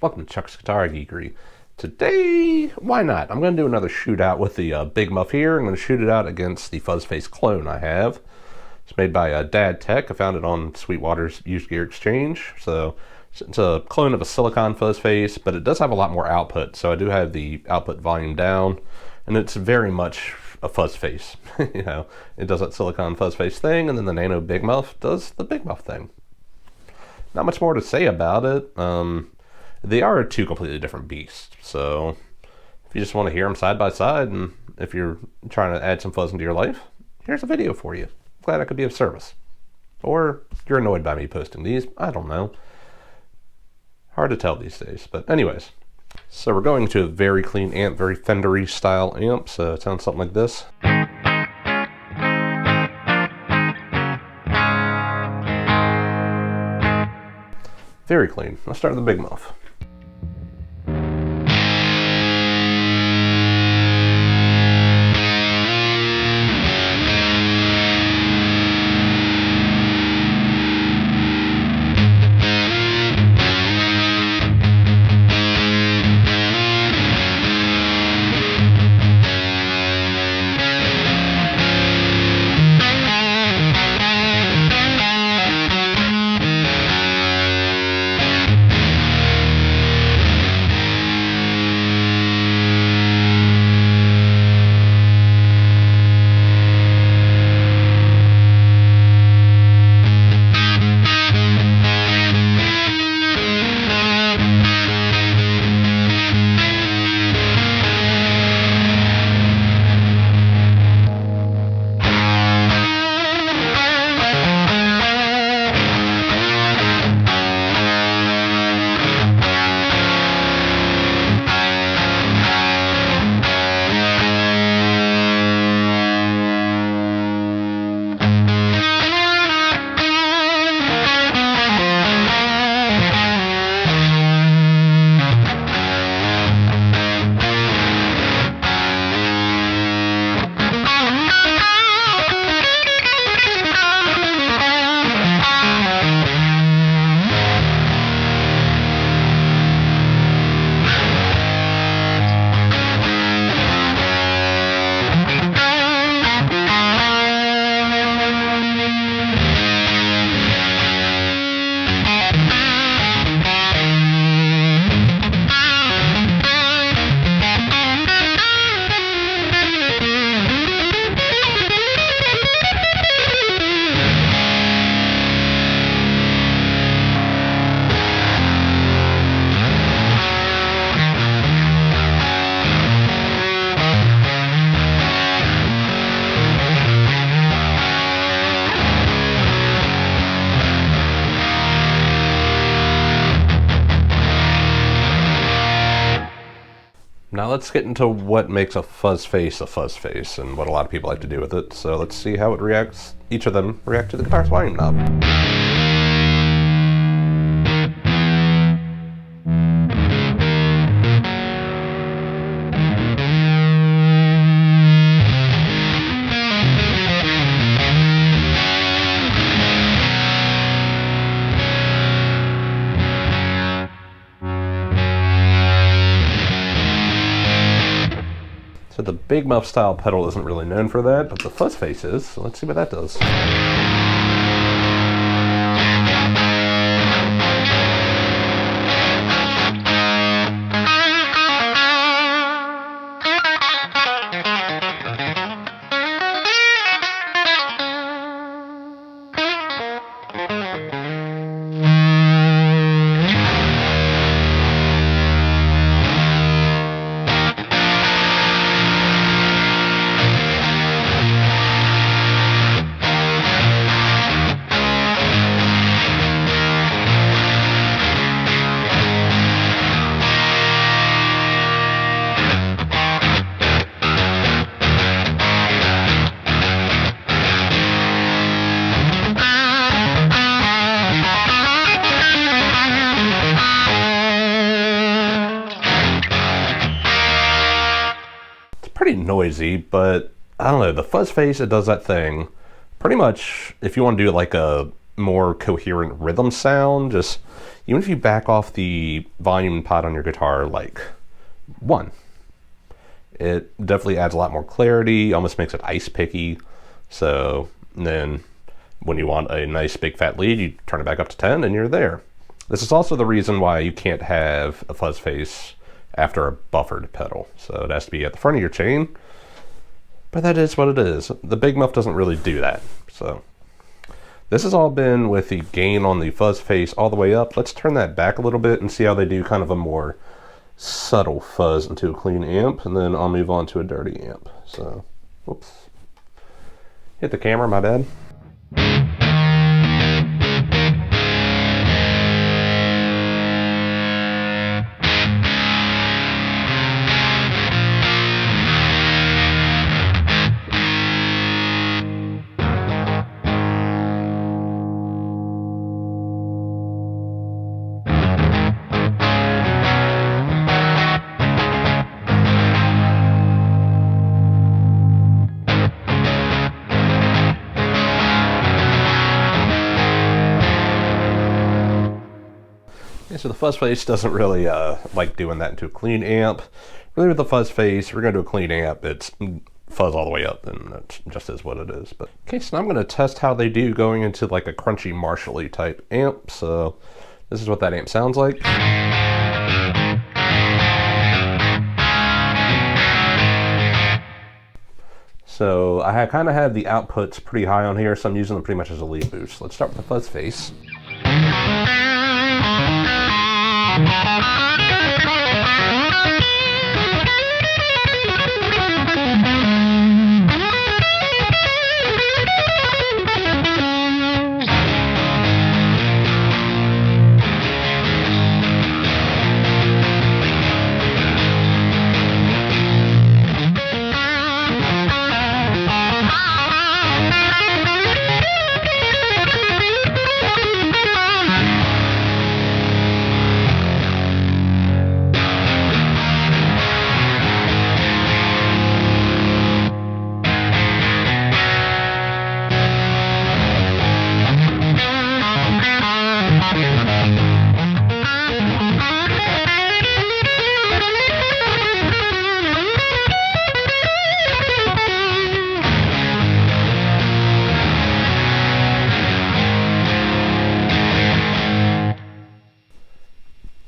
Welcome to Chuck's Guitar Geekery. Today, why not? I'm going to do another shootout with the Big Muff here. I'm going to shoot it out against the Fuzz Face clone I have. It's made by Dad Tech. I found it on Sweetwater's Used Gear Exchange. So it's a clone of a silicon Fuzz Face, but it does have a lot more output. So I do have the output volume down, and it's very much a Fuzz Face. You know, it does that silicon Fuzz Face thing, and then the Nano Big Muff does the Big Muff thing. Not much more to say about it. They are two completely different beasts, so if you just want to hear them side by side, and if you're trying to add some fuzz into your life, here's a video for you. Glad I could be of service. Or you're annoyed by me posting these, I don't know. Hard to tell these days, but anyways. So we're going to a very clean amp, very Fender-y style amp, so it sounds something like this. Very clean. Let's start with the Big Muff. Now let's get into what makes a Fuzz Face and what a lot of people like to do with it. So let's see how it reacts, each of them react to the guitar's volume knob. So the Big Muff style pedal isn't really known for that, but the Fuzz Face is, so let's see what that does. Pretty noisy, but I don't know, the Fuzz Face, it does that thing. Pretty much, if you want to do like a more coherent rhythm sound. Just even if you back off the volume pot on your guitar like 1, it definitely adds a lot more clarity, almost makes it ice picky. So then when you want a nice big fat lead, you turn it back up to 10 and you're there. This is also the reason why you can't have a fuzz face after a buffered pedal. So it has to be at the front of your chain, but that is what it is. The Big Muff doesn't really do that. So this has all been with the gain on the fuzz face all the way up. Let's turn that back a little bit and see how they do kind of a more subtle fuzz into a clean amp, and then I'll move on to a dirty amp. So, whoops. Hit the camera, my bad. So the fuzz face doesn't really like doing that into a clean amp. Really with the fuzz face, if we're going to do a clean amp, it's fuzz all the way up, and that just is what it is. But okay, so now I'm going to test how they do going into like a crunchy Marshall-y type amp. So this is what that amp sounds like. So I kind of have the outputs pretty high on here, so I'm using them pretty much as a lead boost. Let's start with the fuzz face.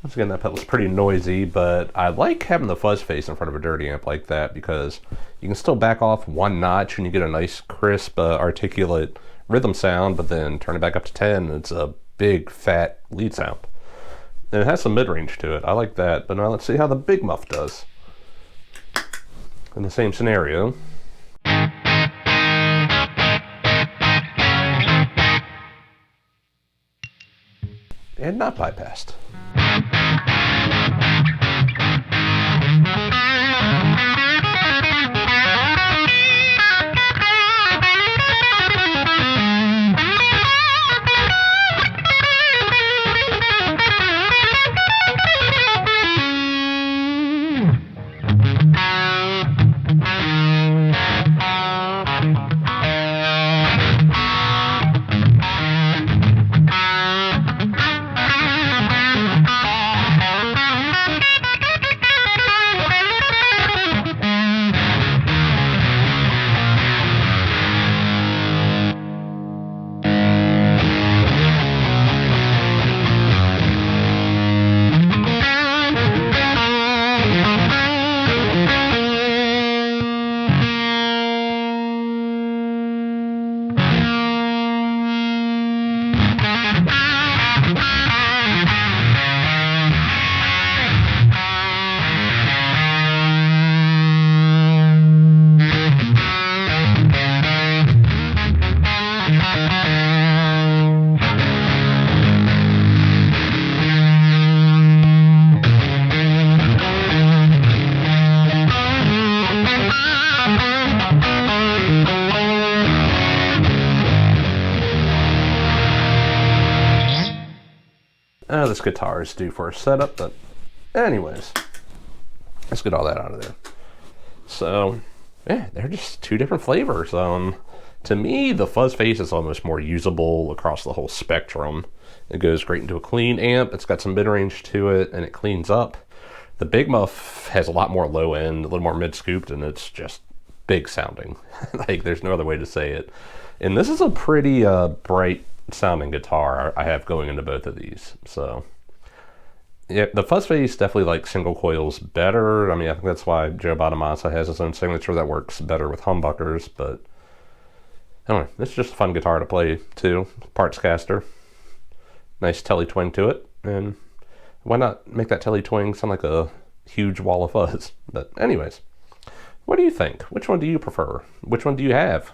Once again, that pedal's pretty noisy, but I like having the fuzz face in front of a dirty amp like that because you can still back off 1 notch and you get a nice, crisp, articulate rhythm sound, but then turn it back up to 10 and it's a big, fat lead sound. And it has some mid-range to it. I like that, but now let's see how the Big Muff does. In the same scenario. And not bypassed. This guitar is due for a setup, but anyways, let's get all that out of there. So yeah, they're just 2 different flavors. To me, the Fuzz Face is almost more usable across the whole spectrum. It goes great into a clean amp, it's got some mid-range to it, and it cleans up. The Big Muff has a lot more low end, a little more mid-scooped, and it's just big sounding. Like, there's no other way to say it. And this is a pretty bright sounding guitar I have going into both of these. So yeah, the Fuzz Face definitely like single coils better. I mean, I think that's why Joe Bonamassa has his own signature that works better with humbuckers. But anyway, it's just a fun guitar to play too. Parts caster, nice telly twang to it, and why not make that telly twang sound like a huge wall of fuzz? But anyways, what do you think? Which one do you prefer? Which one do you have?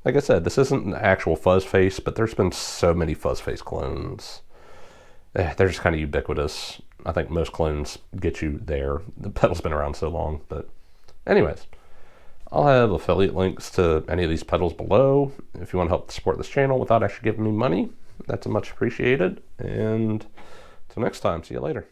Like I said, this isn't an actual Fuzz Face, but there's been so many Fuzz Face clones. They're just kind of ubiquitous. I think most clones get you there. The pedal's been around so long. But anyways, I'll have affiliate links to any of these pedals below. If you want to help support this channel without actually giving me money, that's much appreciated. And until next time, see you later.